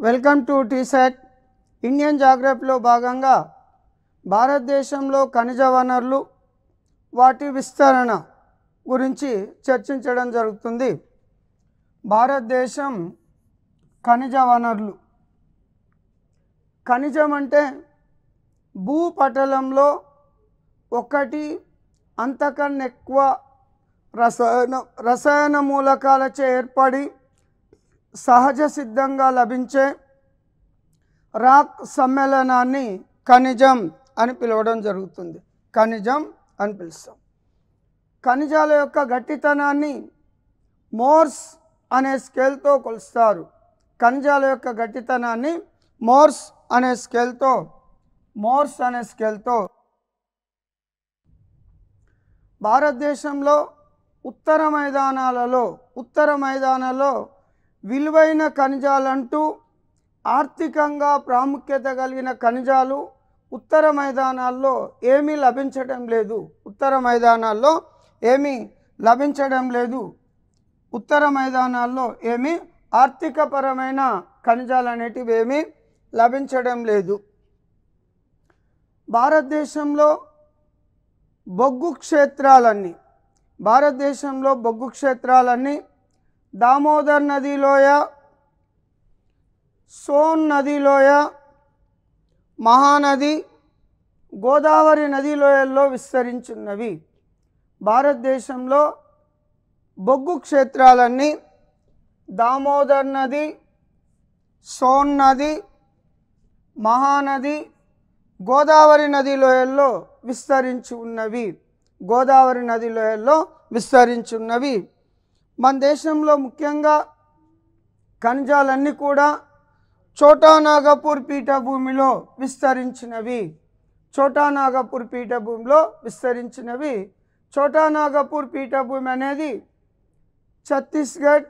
Welcome to TSET. Indian జాగ్రఫీలో భాగంగా భారతదేశంలో ఖనిజ వనరులు వాటి విస్తరణ గురించి చర్చించడం జరుగుతుంది. భారతదేశం ఖనిజ వనరులు. ఖనిజం అంటే భూపటలంలో ఒకటి అంతకన్నా ఎక్కువ రసాయన మూలకాలచే ఏర్పడి సహజ సిద్ధంగా లభించే రాక్ సమ్మేళనాన్ని ఖనిజం అని పిలవడం జరుగుతుంది. ఖనిజం అని పిలుస్తాం. ఖనిజాల యొక్క గట్టితనాన్ని మోర్స్ అనే స్కేల్తో కొలుస్తారు. ఖనిజాల యొక్క గట్టితనాన్ని మోర్స్ అనే స్కేల్తో భారతదేశంలో ఉత్తర మైదానాలలో విలువైన ఖనిజాలంటూ ఆర్థికంగా ప్రాముఖ్యత కలిగిన ఖనిజాలు ఉత్తర మైదానాల్లో ఏమీ లభించడం లేదు. ఉత్తర మైదానాల్లో ఏమీ ఆర్థికపరమైన ఖనిజాలు అనేటివి ఏమీ లభించడం లేదు. భారతదేశంలో బొగ్గు క్షేత్రాలన్నీ దామోదర్ నదిలోయ, సోన్ నదిలోయ, మహానది, గోదావరి నదిలోయల్లో విస్తరించున్నవి. భారతదేశంలో బొగ్గు క్షేత్రాలన్నీ దామోదర్ నది, సోన్ నది, మహానది, గోదావరి నదిలోయల్లో విస్తరించి ఉన్నవి. మన దేశంలో ముఖ్యంగా ఖనిజాలన్నీ కూడా ఛోటా నాగపూర్ పీఠభూమిలో విస్తరించినవి. ఛోటా నాగపూర్ పీఠభూమి అనేది ఛత్తీస్గఢ్,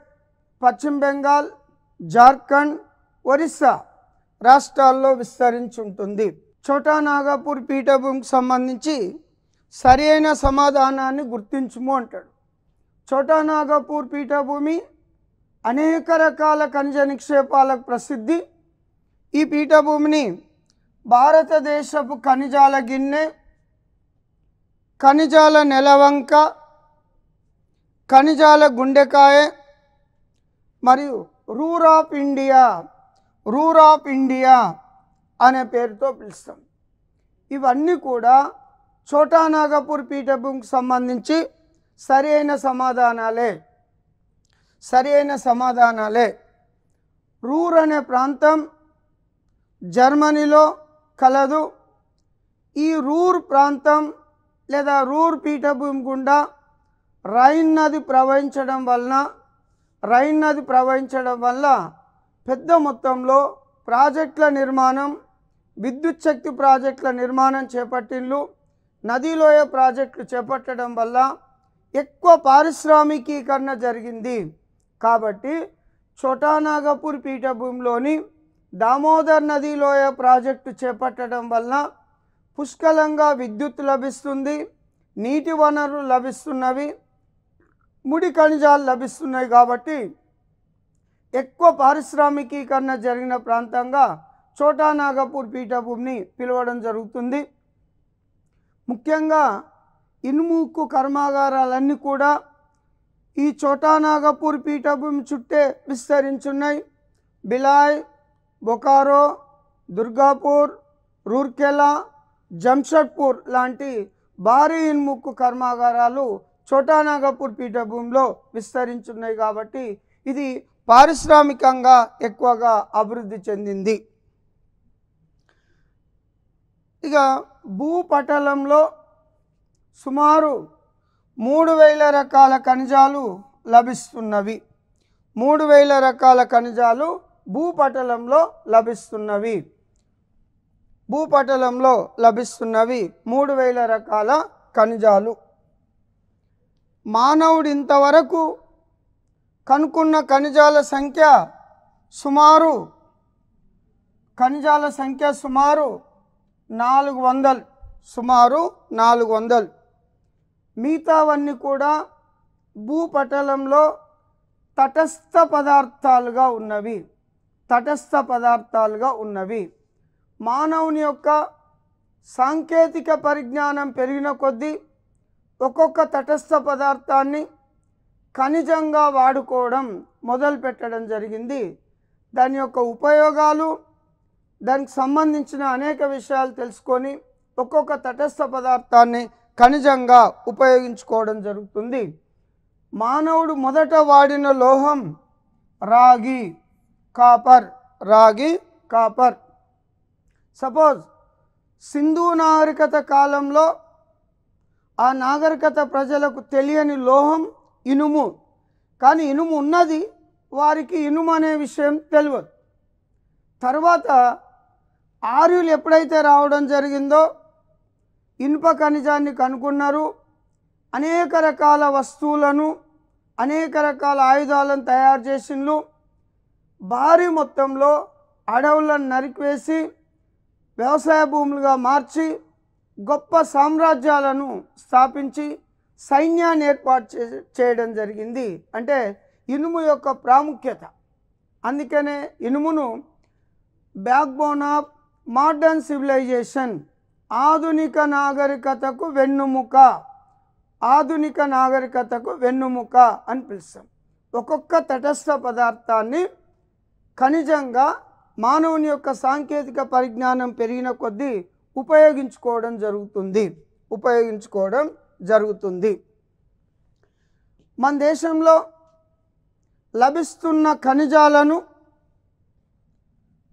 పశ్చిమ బెంగాల్, జార్ఖండ్, ఒరిస్సా రాష్ట్రాల్లో విస్తరించి ఉంటుంది. ఛోటా నాగపూర్ పీఠభూమికి సంబంధించి సరి అయిన సమాధానాన్ని గుర్తించుము అంటాడు. ఛోటా నాగపూర్ పీఠభూమి అనేక రకాల ఖనిజ నిక్షేపాలకు ప్రసిద్ధి. ఈ పీఠభూమిని భారతదేశపు ఖనిజాల గిన్నె, ఖనిజాల నెలవంక, ఖనిజాల గుండెకాయ మరియు రూర్ ఆఫ్ ఇండియా అనే పేరుతో పిలుస్తాం. ఇవన్నీ కూడా ఛోటా నాగపూర్ పీఠభూమికి సంబంధించి సరి అయిన సమాధానాలే. రూర్ అనే ప్రాంతం జర్మనీలో కలదు. ఈ రూర్ ప్రాంతం లేదా రూర్ పీఠభూమి గుండా రైన్ నది ప్రవహించడం వల్ల పెద్ద మొత్తంలో విద్యుత్ శక్తి ప్రాజెక్టుల నిర్మాణం చేపట్టిండ్లు. నదీలోయ ప్రాజెక్టులు చేపట్టడం వల్ల ఎక్కువ పారిశ్రామికీకరణ జరిగింది. కాబట్టి ఛోటా నాగపూర్ పీఠభూమిలోని దామోదర్ నదీలోయ ప్రాజెక్టు చేపట్టడం వల్ల పుష్కలంగా విద్యుత్ లభిస్తుంది, నీటి వనరులు లభిస్తున్నవి, ముడి ఖనిజాలు లభిస్తున్నాయి. కాబట్టి ఎక్కువ పారిశ్రామికీకరణ జరిగిన ప్రాంతంగా ఛోటా నాగపూర్ పీఠభూమిని పిలవడం జరుగుతుంది. ముఖ్యంగా ఇనుముక్కు కర్మాగారాలన్నీ కూడా ఈ ఛోటా నాగపూర్ పీఠభూమి చుట్టే విస్తరించున్నాయి. బిలాయ్, బొకారో, దుర్గాపూర్, రూర్కెలా, జంషెడ్పూర్ లాంటి భారీ ఇనుముక్కు కర్మాగారాలు ఛోటా నాగపూర్ పీఠభూమిలో విస్తరించున్నాయి. కాబట్టి ఇది పారిశ్రామికంగా ఎక్కువగా అభివృద్ధి చెందింది. ఇక భూపటలంలో సుమారు 3000 రకాల ఖనిజాలు లభిస్తున్నవి. భూపటలంలో లభిస్తున్నవి 3000 రకాల ఖనిజాలు. మానవుడు ఇంతవరకు కనుక్కున్న ఖనిజాల సంఖ్య సుమారు 400. మిగతావన్నీ కూడా భూపటలంలో తటస్థ పదార్థాలుగా ఉన్నవి. తటస్థ పదార్థాలుగా ఉన్నవి. మానవుని యొక్క సాంకేతిక పరిజ్ఞానం పెరిగిన కొద్దీ ఒక్కొక్క తటస్థ పదార్థాన్ని ఖనిజంగా వాడుకోవడం మొదలుపెట్టడం జరిగింది. దాని యొక్క ఉపయోగాలు, దానికి సంబంధించిన అనేక విషయాలు తెలుసుకొని ఒక్కొక్క తటస్థ పదార్థాన్ని ఖనిజంగా ఉపయోగించుకోవడం జరుగుతుంది. మానవుడు మొదట వాడిన లోహం రాగి, కాపర్. సపోజ్ సింధు నాగరికత కాలంలో ఆ నాగరికత ప్రజలకు తెలియని లోహం ఇనుము. కానీ ఇనుము ఉన్నది, వారికి ఇనుము అనే విషయం తెలియదు. తర్వాత ఆర్యులు ఎప్పుడైతే రావడం జరిగిందో ఇనుప ఖనిజాన్ని కనుక్కున్నారు. అనేక రకాల వస్తువులను, అనేక రకాల ఆయుధాలను తయారు చేసిండ్రు. భారీ మొత్తంలో అడవులను నరికివేసి వ్యవసాయ భూములుగా మార్చి గొప్ప సామ్రాజ్యాలను స్థాపించి సైన్యాన్ని ఏర్పాటు చేయడం జరిగింది. అంటే ఇనుము యొక్క ప్రాముఖ్యత. అందుకనే ఇనుమును బ్యాక్బోన్ ఆఫ్ మోడర్న్ సివిలైజేషన్, ఆధునిక నాగరికతకు వెన్నుముక అని పిలుస్తాం. ఒక్కొక్క తటస్థ పదార్థాన్ని ఖనిజంగా మానవుని యొక్క సాంకేతిక పరిజ్ఞానం పెరిగిన కొద్దీ ఉపయోగించుకోవడం జరుగుతుంది. మన దేశంలో లభిస్తున్న ఖనిజాలను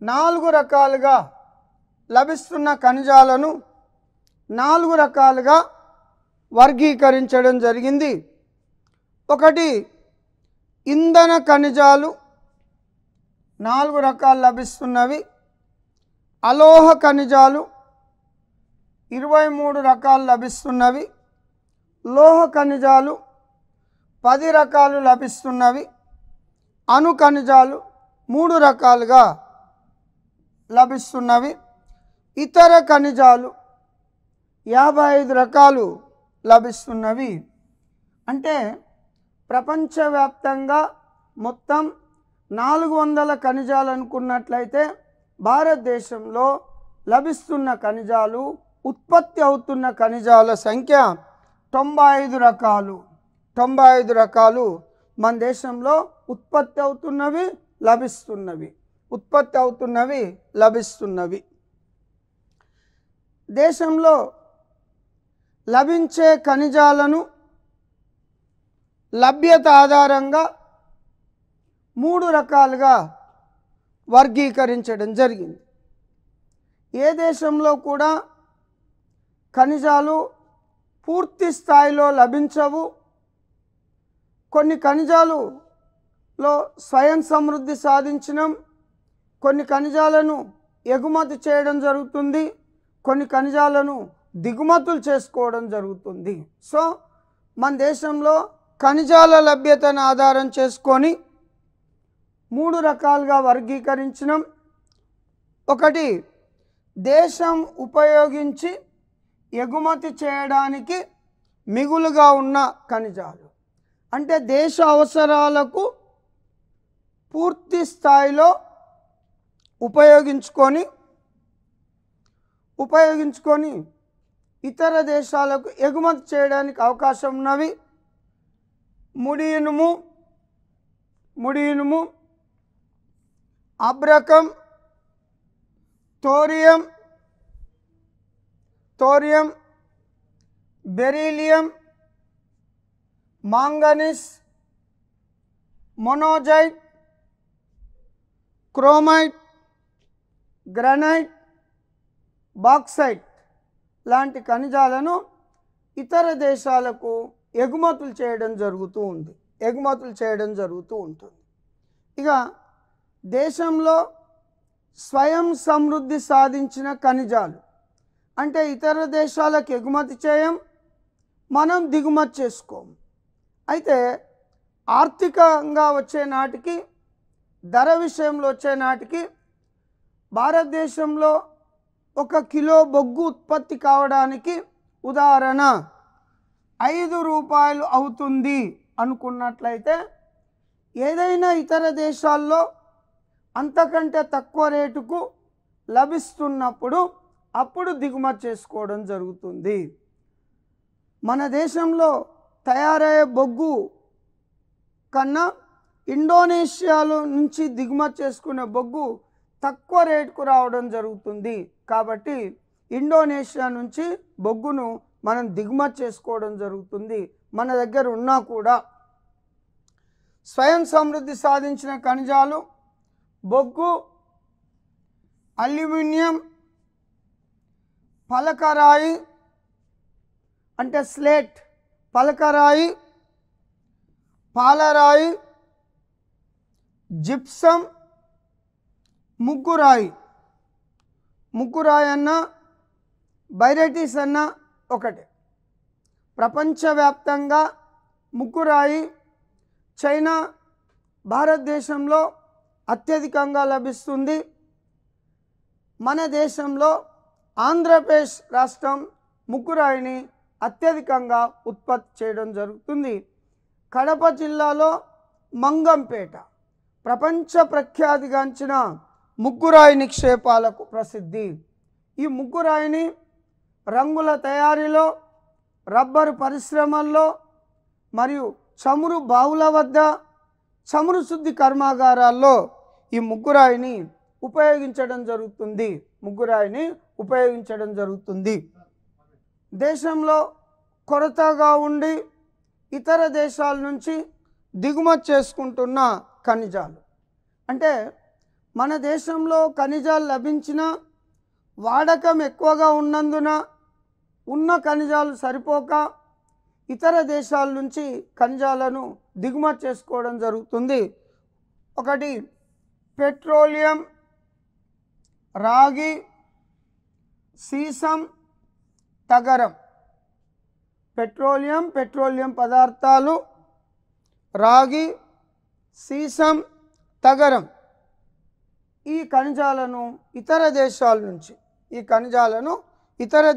నాలుగు రకాలుగా వర్గీకరించడం జరిగింది. ఒకటి ఇంధన ఖనిజాలు 4 రకాలు లభిస్తున్నవి. అలోహ ఖనిజాలు 23 రకాలు లభిస్తున్నవి. లోహ ఖనిజాలు 10 రకాలు లభిస్తున్నవి. అణు ఖనిజాలు 3 రకాలుగా లభిస్తున్నవి. ఇతర ఖనిజాలు 55 రకాలు లభిస్తున్నవి. అంటే ప్రపంచవ్యాప్తంగా మొత్తం 400 ఖనిజాలు అనుకున్నట్లయితే భారతదేశంలో లభిస్తున్న ఖనిజాలు, ఉత్పత్తి అవుతున్న ఖనిజాల సంఖ్య 95 రకాలు మన దేశంలో ఉత్పత్తి అవుతున్నవి లభిస్తున్నవి. దేశంలో లభించే ఖనిజాలను లభ్యత ఆధారంగా 3 రకాలుగా వర్గీకరించడం జరిగింది. ఏ దేశంలో కూడా ఖనిజాలు పూర్తి స్థాయిలో లభించవు. కొన్ని ఖనిజాలలో స్వయం సమృద్ధి సాధించినాం, కొన్ని ఖనిజాలను ఎగుమతి చేయడం జరుగుతుంది, కొన్ని ఖనిజాలను దిగుమతులు చేసుకోవడం జరుగుతుంది. సో మన దేశంలో ఖనిజాల లభ్యతను ఆధారం చేసుకొని 3 రకాలుగా వర్గీకరించినాం. ఒకటి దేశం ఉపయోగించి ఎగుమతి చేయడానికి మిగులుగా ఉన్న ఖనిజాలు, అంటే దేశ అవసరాలకు పూర్తి స్థాయిలో ఉపయోగించుకొని ఇతర దేశాలకు ఎగుమతి చేయడానికి అవకాశం ఉన్నవి. ముడి ఇనుము, అబ్రకం, thorium, beryllium, manganese, monazite, chromite, granite, bauxite లాంటి ఖనిజాలను ఇతర దేశాలకు ఎగుమతులు చేయడం జరుగుతూ ఉంటుంది. ఇక దేశంలో స్వయం సమృద్ధి సాధించిన ఖనిజాలు అంటే ఇతర దేశాలకు ఎగుమతి చేయం, మనం దిగుమతి చేసుకోము. అయితే ఆర్థికంగా వచ్చే నాటికి, ధర విషయంలో వచ్చే నాటికి భారతదేశంలో 1 కిలో బొగ్గు ఉత్పత్తి కావడానికి ఉదాహరణ 5 రూపాయలు అవుతుంది అనుకున్నట్లయితే, ఏదైనా ఇతర దేశాల్లో అంతకంటే తక్కువ రేటుకు లభిస్తున్నప్పుడు అప్పుడు దిగుమతి చేసుకోవడం జరుగుతుంది. మన దేశంలో తయారయ్యే బొగ్గు కన్నా ఇండోనేషియాలో నుంచి దిగుమతి చేసుకునే బొగ్గు తక్కువ రేటుకు రావడం జరుగుతుంది. కాబట్టి ఇండోనేషియా నుంచి బొగ్గును మనం దిగుమతి చేసుకోవడం జరుగుతుంది. మన దగ్గర ఉన్నా కూడా స్వయం సమృద్ధి సాధించిన ఖనిజాలు బొగ్గు, అల్యూమినియం, పలకరాయి అంటే స్లేట్, పలకరాయి, పాలరాయి, జిప్సం, ముగ్గురాయి. ముగ్గురాయి అన్న బైరైటీస్ అన్న ఒకటే. ప్రపంచవ్యాప్తంగా ముగ్గురాయి చైనా, భారతదేశంలో అత్యధికంగా లభిస్తుంది. మన దేశంలో ఆంధ్రప్రదేశ్ రాష్ట్రం ముగ్గురాయిని అత్యధికంగా ఉత్పత్తి చేయడం జరుగుతుంది. కడప జిల్లాలో మంగంపేట ప్రపంచ ప్రఖ్యాతిగాంచిన ముగ్గురాయి నిక్షేపాలకు ప్రసిద్ధి. ఈ ముగ్గురాయిని రంగుల తయారీలో, రబ్బరు పరిశ్రమల్లో మరియు చమురు బావుల వద్ద, చమురు శుద్ధి కర్మాగారాల్లో ఈ ముగ్గురాయిని ఉపయోగించడం జరుగుతుంది. ముగ్గురాయిని ఉపయోగించడం జరుగుతుంది. దేశంలో కొరతగా ఉండి ఇతర దేశాల నుంచి దిగుమతి చేసుకుంటున్న ఖనిజాలు అంటే మన దేశంలో ఖనిజాలు లభించిన వాడకం ఎక్కువగా ఉన్నందున ఉన్న ఖనిజాలు సరిపోక ఇతర దేశాల నుంచి ఖనిజాలను దిగుమతి చేసుకోవడం జరుగుతుంది. ఒకటి పెట్రోలియం, రాగి, సీసం, తగరం. పెట్రోలియం పదార్థాలు, రాగి, సీసం, తగరం. ఈ ఖనిజాలను ఇతర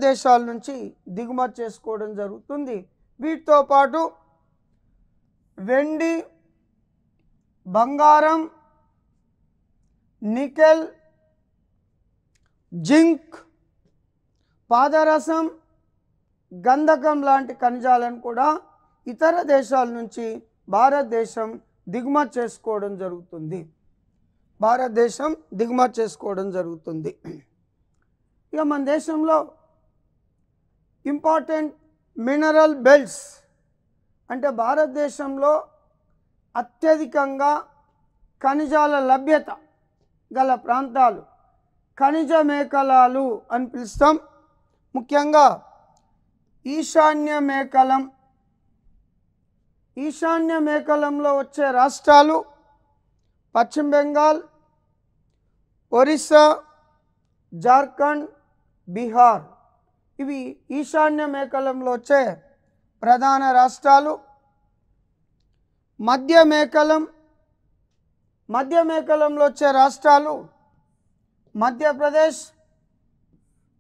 దేశాల నుంచి దిగుమతి చేసుకోవడం జరుగుతుంది. వీటితో పాటు వెండి, బంగారం, నికెల్, జింక్, పాదరసం, గంధకం లాంటి ఖనిజాలను కూడా ఇతర దేశాల నుంచి భారతదేశం దిగుమతి చేసుకోవడం జరుగుతుంది. ఇక మన దేశంలో ఇంపార్టెంట్ మినరల్ బెల్ట్స్ అంటే భారతదేశంలో అత్యధికంగా ఖనిజాల లభ్యత గల ప్రాంతాలు ఖనిజ మేఖలాలు అని పిలుస్తాం. ముఖ్యంగా ఈశాన్య మేఖలంలో వచ్చే రాష్ట్రాలు పశ్చిమ బెంగాల్, ఒరిస్సా, జార్ఖండ్, బీహార్. ఇవి ఈశాన్య మేఖలంలో వచ్చే ప్రధాన రాష్ట్రాలు. మధ్య మేఖలంలో వచ్చే రాష్ట్రాలు మధ్యప్రదేశ్,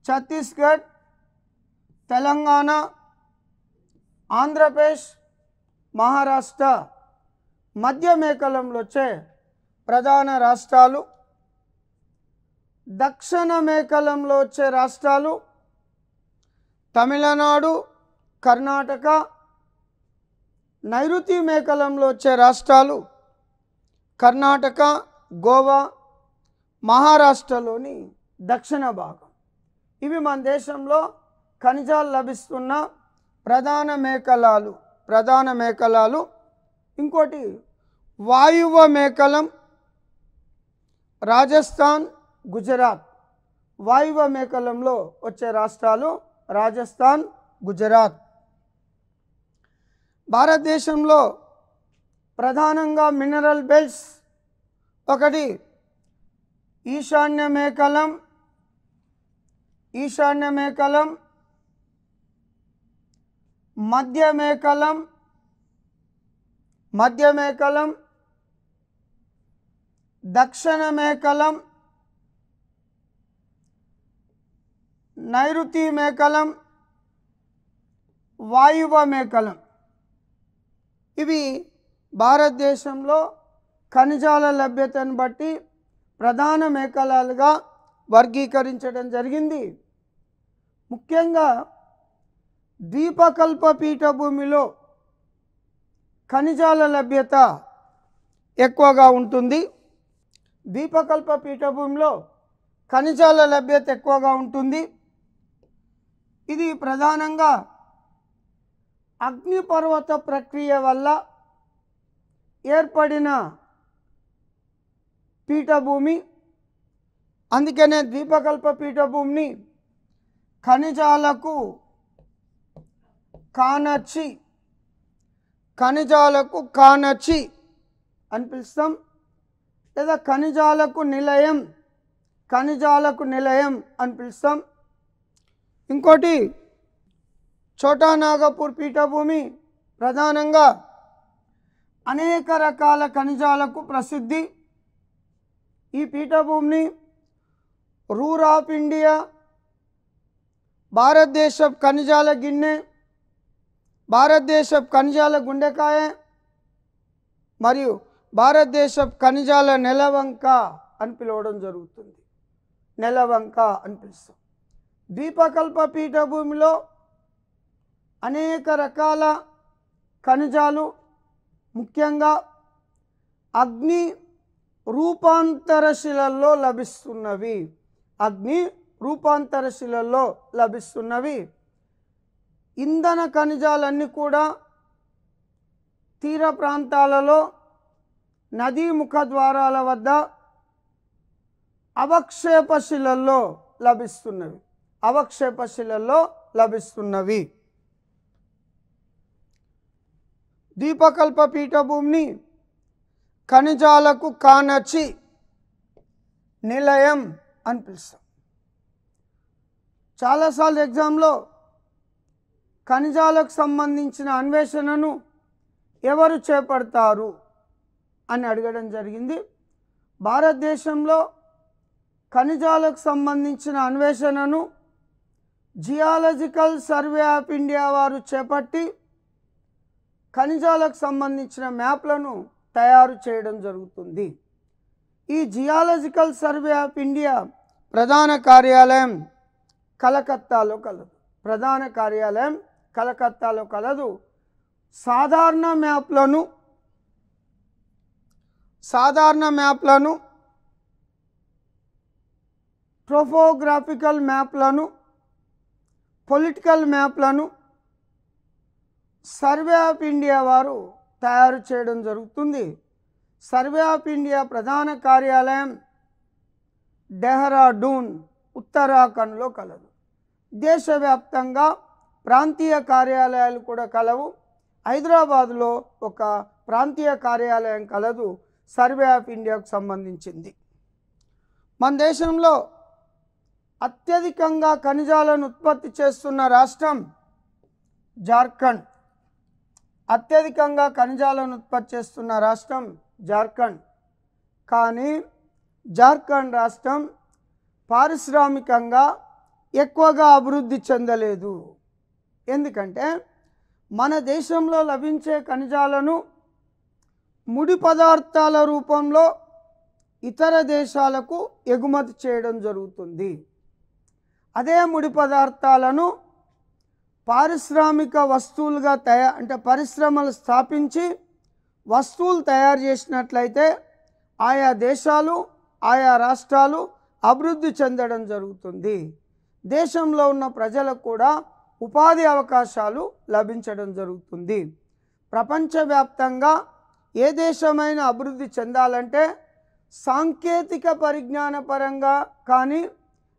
ఛత్తీస్గఢ్, తెలంగాణ, ఆంధ్రప్రదేశ్, మహారాష్ట్ర. మధ్య మేఖలంలో వచ్చే ప్రధాన రాష్ట్రాలు. దక్షిణ మేఖలంలో వచ్చే రాష్ట్రాలు తమిళనాడు, కర్ణాటక. నైరుతి మేఖలంలో వచ్చే రాష్ట్రాలు కర్ణాటక, గోవా, మహారాష్ట్రలోని దక్షిణ భాగం. ఇవి మన దేశంలో ఖనిజాలు లభిస్తున్న ప్రధాన మేఖలాలు. ఇంకోటి వాయువ్య మేఖలం రాజస్థాన్, గుజరాత్. వాయువ్య మేఖలంలో వచ్చే రాష్ట్రాలు రాజస్థాన్, గుజరాత్. భారతదేశంలో ప్రధానంగా మినరల్ బెల్ట్స్ ఒకటి ఈశాన్య మేఖలం, మధ్య మేఖలం, దక్షిణ మేఖలం, నైరుతి మేఖలం, వాయువ్య మేఖలం. ఇవి భారతదేశంలో ఖనిజాల లభ్యతను బట్టి ప్రధాన మేఖలాలుగా వర్గీకరించడం జరిగింది. ముఖ్యంగా ద్వీపకల్ప పీఠభూమిలో ఖనిజాల లభ్యత ఎక్కువగా ఉంటుంది. ద్వీపకల్ప పీఠభూమిలో ఖనిజాల లభ్యత ఎక్కువగా ఉంటుంది. ఇది ప్రధానంగా అగ్నిపర్వత ప్రక్రియ వల్ల ఏర్పడిన పీఠభూమి. అందుకనే ద్వీపకల్ప పీఠభూమిని ఖనిజాలకు కానర్చి అని పిలుస్తాం, లేదా ఖనిజాలకు నిలయం అని పిలుస్తాం. ఇంకోటి ఛోటా నాగపూర్ పీఠభూమి ప్రధానంగా అనేక రకాల ఖనిజాలకు ప్రసిద్ధి. ఈ పీఠభూమిని రూర్ ఆఫ్ ఇండియా, భారతదేశపు ఖనిజాల గిన్నె, భారతదేశపు ఖనిజాల గుండెకాయ మరియు భారతదేశపు ఖనిజాల నెలవంక అని పిలవడం జరుగుతుంది. నెలవంక అని పిలుస్తాం. ద్వీపకల్ప పీఠభూమిలో అనేక రకాల ఖనిజాలు, ముఖ్యంగా అగ్ని రూపాంతర శిలల్లో లభిస్తున్నవి. ఇంధన ఖనిజాలన్నీ కూడా తీర ప్రాంతాలలో, నదీ ముఖద్వారాల వద్ద అవక్షేప శిలల్లో లభిస్తున్నవి. ద్వీపకల్ప పీఠభూమిని ఖనిజాలకు కానర్చి నిలయం అని పిలుస్తాం. చాలాసార్లు ఎగ్జామ్లో ఖనిజాలకు సంబంధించిన అన్వేషణను ఎవరు చేపడతారు అని అడగడం జరిగింది. భారతదేశంలో ఖనిజాలకు సంబంధించిన అన్వేషణను జియాలజికల్ సర్వే ఆఫ్ ఇండియా వారు చేపట్టి ఖనిజాలకు సంబంధించిన మ్యాప్లను తయారు చేయడం జరుగుతుంది. ఈ జియాలజికల్ సర్వే ఆఫ్ ఇండియా ప్రధాన కార్యాలయం కలకత్తాలో కలదు. సాధారణ మ్యాప్లను, ట్రోపోగ్రాఫికల్ మ్యాప్లను, పొలిటికల్ మ్యాప్లను సర్వే ఆఫ్ ఇండియా వారు తయారు చేయడం జరుగుతుంది. సర్వే ఆఫ్ ఇండియా ప్రధాన కార్యాలయం డెహ్రాడూన్, ఉత్తరాఖండ్లో కలదు. దేశవ్యాప్తంగా ప్రాంతీయ కార్యాలయాలు కూడా కలవు. హైదరాబాదులో ఒక ప్రాంతీయ కార్యాలయం కలదు, సర్వే ఆఫ్ ఇండియాకు సంబంధించింది. మన దేశంలో అత్యధికంగా ఖనిజాలను ఉత్పత్తి చేస్తున్న రాష్ట్రం జార్ఖండ్. కానీ జార్ఖండ్ రాష్ట్రం పారిశ్రామికంగా ఎక్కువగా అభివృద్ధి చెందలేదు. ఎందుకంటే మన దేశంలో లభించే ఖనిజాలను ముడి పదార్థాల రూపంలో ఇతర దేశాలకు ఎగుమతి చేయడం జరుగుతుంది. అదే ముడి పదార్థాలను పారిశ్రామిక వస్తువులుగా పరిశ్రమలు స్థాపించి వస్తువులు తయారు చేసినట్లయితే ఆయా దేశాలు, ఆయా రాష్ట్రాలు అభివృద్ధి చెందడం జరుగుతుంది. దేశంలో ఉన్న ప్రజలకు కూడా ఉపాధి అవకాశాలు లభించడం జరుగుతుంది. ప్రపంచవ్యాప్తంగా ఏ దేశమైనా అభివృద్ధి చెందాలంటే సాంకేతిక పరిజ్ఞాన పరంగా కానీ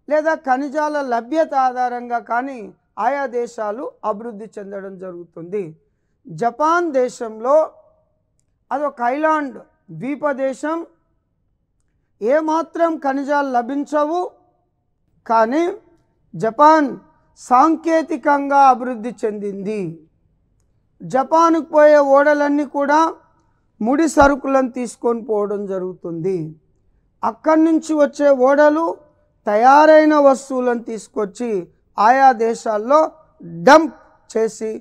లేదా ఖనిజాల లభ్యత ఆధారంగా కానీ ఆయా దేశాలు అభివృద్ధి చెందడం జరుగుతుంది. జపాన్ దేశంలో అదొక ఐలాండ్ ద్వీపదేశం, ఏమాత్రం ఖనిజాలు లభించవు. కానీ జపాన్ సాంకేతికంగా అభివృద్ధి చెందింది. జపాన్కు పోయే ఓడలన్నీ కూడా ముడి సరుకులను తీసుకొని పోవడం జరుగుతుంది. అక్కడి నుంచి వచ్చే ఓడలు తయారైన వస్తువులను తీసుకొచ్చి ఆయా దేశాల్లో డంప్ చేసి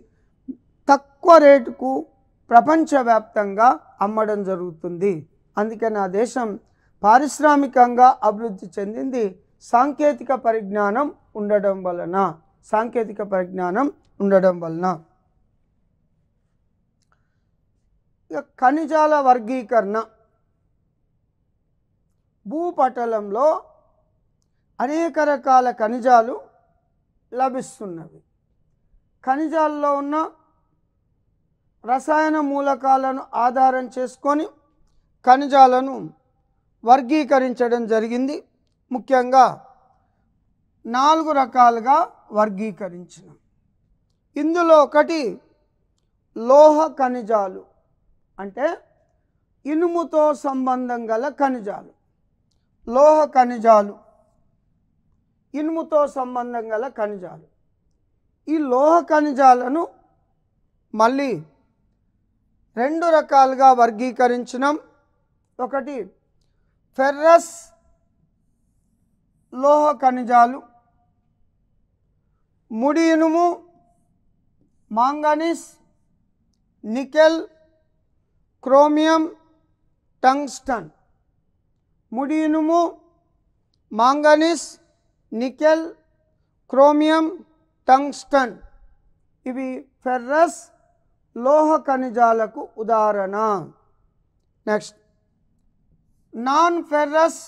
తక్కువ రేటుకు ప్రపంచవ్యాప్తంగా అమ్మడం జరుగుతుంది. అందుకని ఆ దేశం పారిశ్రామికంగా అభివృద్ధి చెందింది సాంకేతిక పరిజ్ఞానం ఉండడం వలన. సాంకేతిక పరిజ్ఞానం ఉండడం వలన. ఖనిజాల వర్గీకరణ. భూపటలంలో అనేక రకాల ఖనిజాలు లభిస్తున్నవి. ఖనిజాల్లో ఉన్న రసాయన మూలకాలను ఆధారం చేసుకొని ఖనిజాలను వర్గీకరించడం జరిగింది. ముఖ్యంగా 4 రకాలుగా వర్గీకరించినాం. ఇందులో ఒకటి లోహ ఖనిజాలు, అంటే ఇనుముతో సంబంధం గల ఖనిజాలు. లోహ ఖనిజాలు, ఇనుముతో సంబంధం గల ఖనిజాలు. ఈ లోహ ఖనిజాలను మళ్ళీ 2 రకాలుగా వర్గీకరించినాం. ఒకటి ఫెర్రస్ లోహ ఖనిజాలు, ముడి ఇనుము, మాంగనీస్, నికెల్, క్రోమియం, టంగ్స్టన్. ముడి ఇనుము, మాంగనీస్, నికెల్, క్రోమియం, టంగ్స్టన్ ఇవి ఫెర్రస్ లోహ ఖనిజాలకు ఉదాహరణ. నెక్స్ట్ నాన్ ఫెర్రస్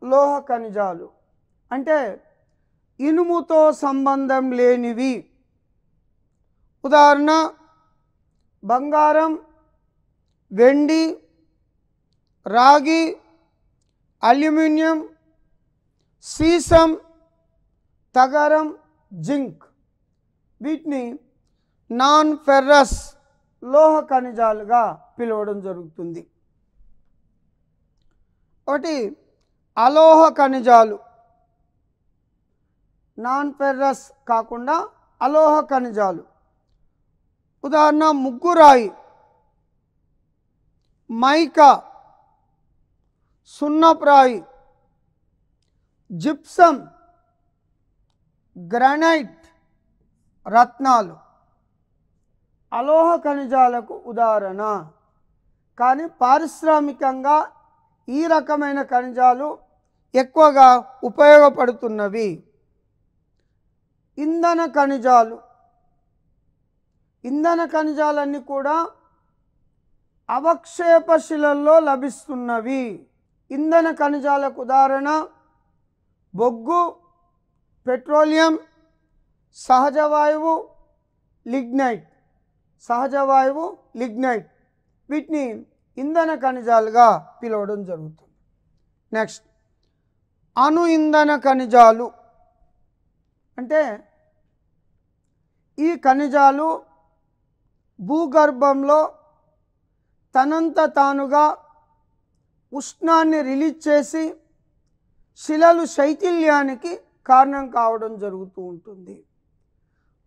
లోహ ఖనిజాలు, అంటే ఇనుముతో సంబంధం లేనివి. ఉదాహరణ బంగారం, వెండి, రాగి, అల్యూమినియం, సీసం, తగరం, జింక్. వీటిని నాన్ ఫెర్రస్ లోహ ఖనిజాలుగా పిలవడం జరుగుతుంది. ఒకటి అలోహ ఖనిజాలు, నాన్ ఫెర్రస్ కాకుండా అలోహ ఖనిజాలు. ఉదాహరణ ముగ్గురాయి, మైకా, సున్నప్రాయి, జిప్సం, గ్రానైట్, రత్నాలు అలోహ ఖనిజాలకు ఉదాహరణ. కానీ పారిశ్రామికంగా ఈ రకమైన ఖనిజాలు ఎక్కువగా ఉపయోగపడుతున్నవి. ఇంధన ఖనిజాలు. ఇంధన ఖనిజాలన్నీ కూడా అవక్షేప శిలల్లో లభిస్తున్నవి. ఇంధన ఖనిజాలకు ఉదాహరణ బొగ్గు, పెట్రోలియం, సహజ వాయువు, లిగ్నైట్. సహజ వాయువు, లిగ్నైట్ వీటిని ఇంధన ఖనిజాలుగా పిలవడం జరుగుతుంది. నెక్స్ట్ అణు ఇంధన ఖనిజాలు, అంటే ఈ ఖనిజాలు భూగర్భంలో తనంత తానుగా ఉష్ణాన్ని రిలీజ్ చేసి శిలలు శైథిల్యానికి కారణం కావడం జరుగుతూ ఉంటుంది.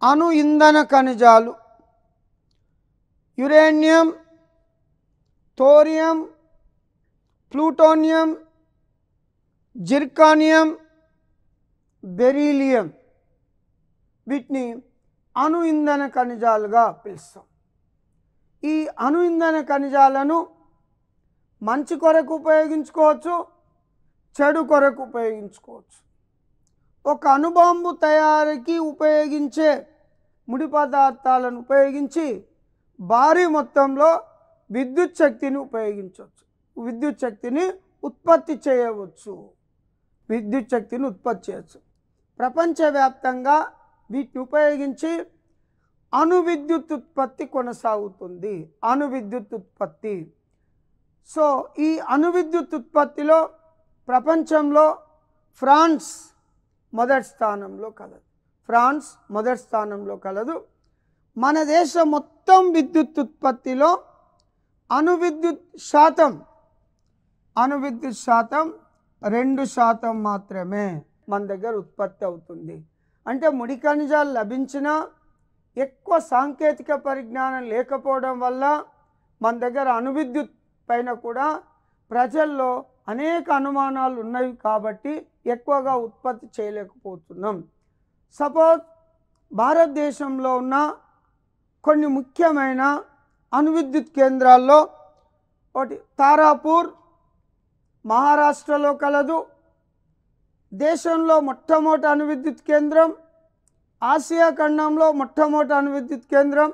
అణు ఇంధన ఖనిజాలు యురేనియం, థోరియం, ప్లూటోనియం, జిర్కానియం, బెరీలియం వీటిని అణు ఇంధన ఖనిజాలుగా పిలుస్తాం. ఈ అణు ఇంధన ఖనిజాలను మంచి కొరకు ఉపయోగించుకోవచ్చు, చెడు కొరకు ఉపయోగించుకోవచ్చు. ఒక అణుబాంబు తయారీకి ఉపయోగించే ముడి పదార్థాలను ఉపయోగించి భారీ మొత్తంలో విద్యుత్ శక్తిని ఉపయోగించవచ్చు, విద్యుత్ శక్తిని ఉత్పత్తి చేయవచ్చు. విద్యుత్ శక్తిని ఉత్పత్తి చేయవచ్చు. ప్రపంచవ్యాప్తంగా వీటిని ఉపయోగించి అణు విద్యుత్ ఉత్పత్తి కొనసాగుతుంది. అణు విద్యుత్ ఉత్పత్తి. సో ఈ అణు విద్యుత్ ఉత్పత్తిలో ప్రపంచంలో ఫ్రాన్స్ మొదటి స్థానంలో కలదు. ఫ్రాన్స్ మొదటి స్థానంలో కలదు. మన దేశం మొత్తం విద్యుత్ ఉత్పత్తిలో అణు విద్యుత్ శాతం 2% మాత్రమే మన దగ్గర ఉత్పత్తి అవుతుంది. అంటే ముడి ఖనిజాలు లభించినా ఎక్కువ సాంకేతిక పరిజ్ఞానం లేకపోవడం వల్ల మన దగ్గర అణు విద్యుత్ పైన కూడా ప్రజల్లో అనేక అనుమానాలు ఉన్నవి కాబట్టి ఎక్కువగా ఉత్పత్తి చేయలేకపోతున్నాం. సపోజ్ భారతదేశంలో ఉన్న కొన్ని ముఖ్యమైన అణు విద్యుత్ కేంద్రాల్లో ఒకటి తారాపూర్, మహారాష్ట్రలో కలదు. దేశంలో మొట్టమొదటి అణువిద్యుత్ కేంద్రం, ఆసియా ఖండంలో మొట్టమొదటి అణువిద్యుత్ కేంద్రం.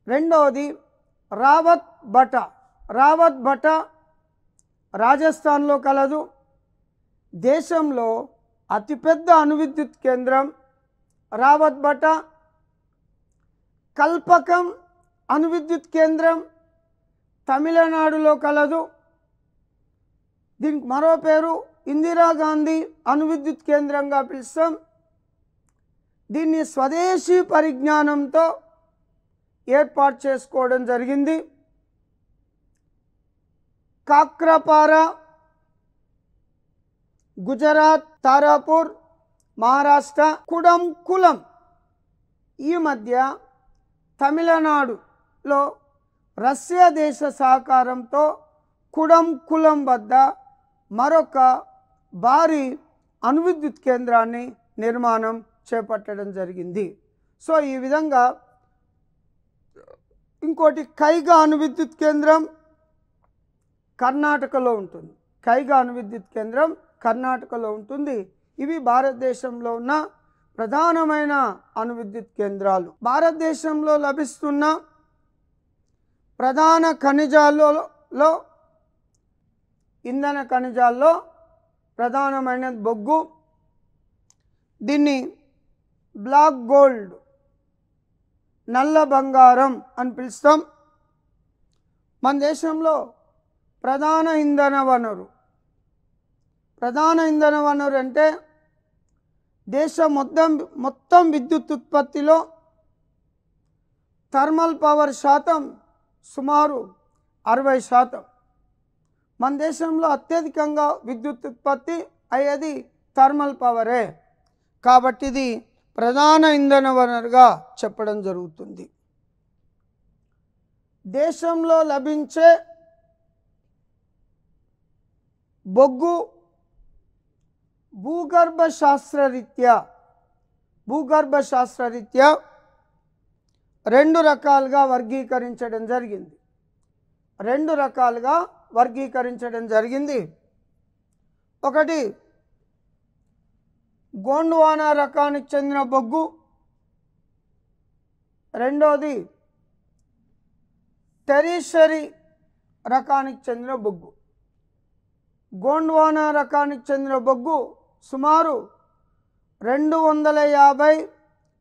రెండవది రావత్ భట రాజస్థాన్లో కలదు. దేశంలో అతిపెద్ద అణువిద్యుత్ కేంద్రం రావత్ భట. కల్పకం అణువిద్యుత్ కేంద్రం తమిళనాడులో కలదు. దీనికి మరో పేరు ఇందిరాగాంధీ అణువిద్యుత్ కేంద్రంగా పిలుస్తాం. దీన్ని స్వదేశీ పరిజ్ఞానంతో ఏర్పాటు చేసుకోవడం జరిగింది. కాక్రపారా గుజరాత్, తారాపూర్ మహారాష్ట్ర, కుడంకులం ఈ మధ్య తమిళనాడులో రష్యా దేశ సహకారంతో కుడంకులం వద్ద మరొక భారీ అణువిద్యుత్ కేంద్రాన్ని నిర్మాణం చేపట్టడం జరిగింది. సో ఈ విధంగా ఇంకోటి కైగా అణువిద్యుత్ కేంద్రం కర్ణాటకలో ఉంటుంది. కైగా అణువిద్యుత్ కేంద్రం కర్ణాటకలో ఉంటుంది. ఇవి భారతదేశంలో ఉన్న ప్రధానమైన అణువిద్యుత్ కేంద్రాలు. భారతదేశంలో లభిస్తున్న ప్రధాన ఖనిజాలలో ఇంధన ఖనిజాల్లో ప్రధానమైన బొగ్గు. దీన్ని బ్లాక్ గోల్డ్, నల్ల బంగారం అని పిలుస్తాం. మన దేశంలో ప్రధాన ఇంధన వనరు అంటే దేశం మొత్తం విద్యుత్ ఉత్పత్తిలో థర్మల్ పవర్ శాతం సుమారు 60%. మన దేశంలో అత్యధికంగా విద్యుత్ ఉత్పత్తి అయ్యేది థర్మల్ పవరే. కాబట్టి ఇది ప్రధాన ఇంధన వనరుగా చెప్పడం జరుగుతుంది. దేశంలో లభించే బొగ్గు భూగర్భ శాస్త్రరీత్యా రెండు రకాలుగా వర్గీకరించడం జరిగింది. ఒకటి గోండ్వానా రకానికి చెందిన బొగ్గు, రెండోది టెరిషరీ రకానికి చెందిన బొగ్గు. గోండ్వానా రకానికి చెందిన బొగ్గు సుమారు 250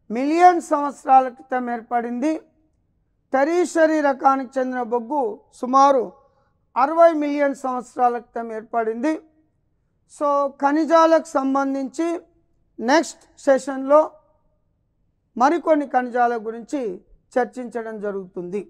మిలియన్ సంవత్సరాల క్రితం ఏర్పడింది. టెరిషరీ రకానికి చెందిన బొగ్గు సుమారు 60 మిలియన్ సంవత్సరాల క్రితం ఏర్పడింది. సో ఖనిజాలకు సంబంధించి నెక్స్ట్ సెషన్లో మరికొన్ని ఖనిజాల గురించి చర్చించడం జరుగుతుంది.